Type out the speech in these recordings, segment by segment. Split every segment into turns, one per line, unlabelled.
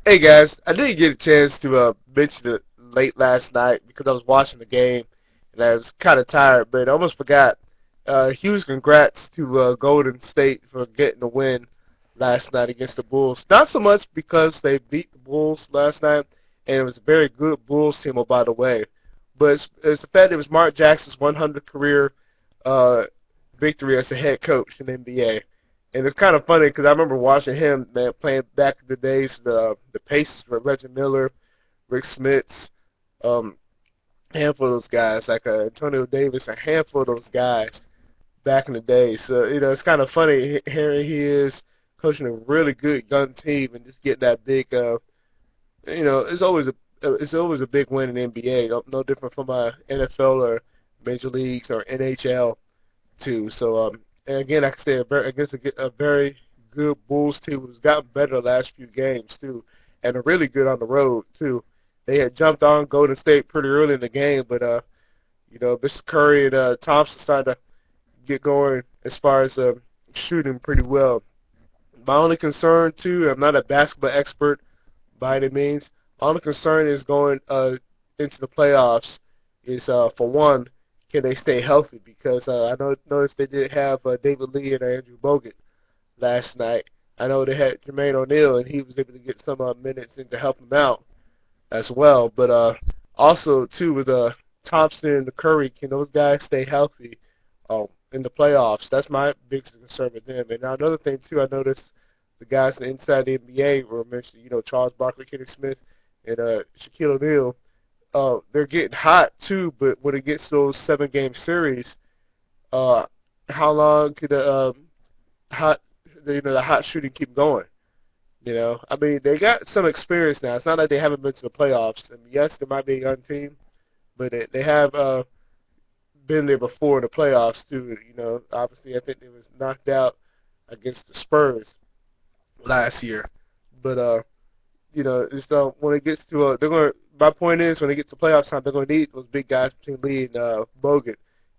Hey guys, I didn't get a chance to mention it late last night because I was watching the game and I was kind of tired, but I almost forgot. Huge congrats to Golden State for getting the win last night against the Bulls. Not so much because they beat the Bulls last night, and it was a very good Bulls team, oh, by the way, but it's the fact it was Mark Jackson's 100th career uh, victory as a head coach in the NBA. And it's kind of funny because I remember watching him, man, playing back in the days, the Pacers with Reggie Miller, Rick Smits, um, a handful of those guys, like Antonio Davis, a handful of those guys back in the day. So, it's kind of funny hearing he is coaching a really good young team and just getting that big, it's always a big win in the NBA. No different from NFL or Major Leagues or NHL too. So, and again, like I said, against a very good Bulls team who's gotten better the last few games too, and are really good on the road too. They had jumped on Golden State pretty early in the game, but Mr. Curry and Thompson started to get going as far as shooting pretty well. My only concern too, I'm not a basketball expert by any means. My only concern is going into the playoffs is for one, can they stay healthy? Because noticed they did have David Lee and Andrew Bogut last night. I know they had Jermaine O'Neal, and he was able to get some minutes in to help him out as well. But also, too, with Thompson and the Curry, can those guys stay healthy in the playoffs? That's my biggest concern with them. And now another thing, too, I noticed the guys inside the NBA were mentioned, Charles Barkley, Kenny Smith, and Shaquille O'Neal. They're getting hot too, but when it gets to those 7-game series, how long could the hot shooting keep going? I mean, they got some experience now. It's not like they haven't been to the playoffs. I mean, yes, they might be a young team, but they have been there before in the playoffs too. Obviously, I think they was knocked out against the Spurs last year, but it's when it gets to they're going. My point is, when they get to playoff time, they're going to need those big guys between Lee and Bogut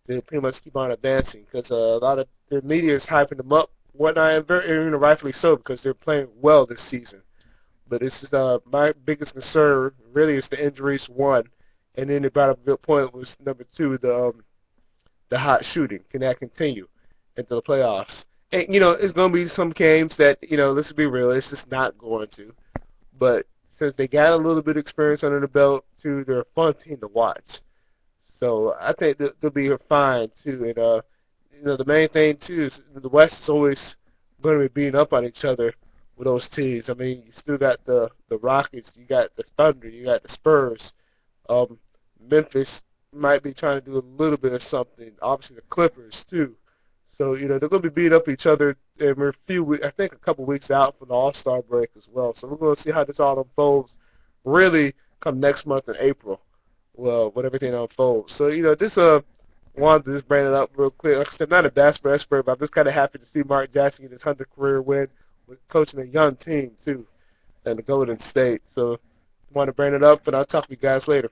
to pretty much keep on advancing because a lot of the media is hyping them up, whatnot, and very rightfully so because they're playing well this season. But this is my biggest concern. Really, is the injuries one, and then they brought up a good point was number two, the hot shooting. Can that continue into the playoffs? And it's going to be some games that let's be real, it's just not going to. But since they got a little bit of experience under the belt, too, they're a fun team to watch. So I think they'll be fine, too. And, the main thing, too, is the West is always going to be beating up on each other with those teams. I mean, you still got the Rockets, you got the Thunder, you got the Spurs. Memphis might be trying to do a little bit of something. Obviously, the Clippers, too. So, they're going to be beating up each other, and we're I think a couple weeks out from the All-Star break as well. So we're going to see how this all unfolds really come next month in April, well, when everything unfolds. So, wanted to just bring it up real quick. Like I said, I'm not a basketball expert, but I'm just kind of happy to see Mark Jackson get his 100th career win with coaching a young team, too, and the Golden State. So I want to bring it up, and I'll talk to you guys later.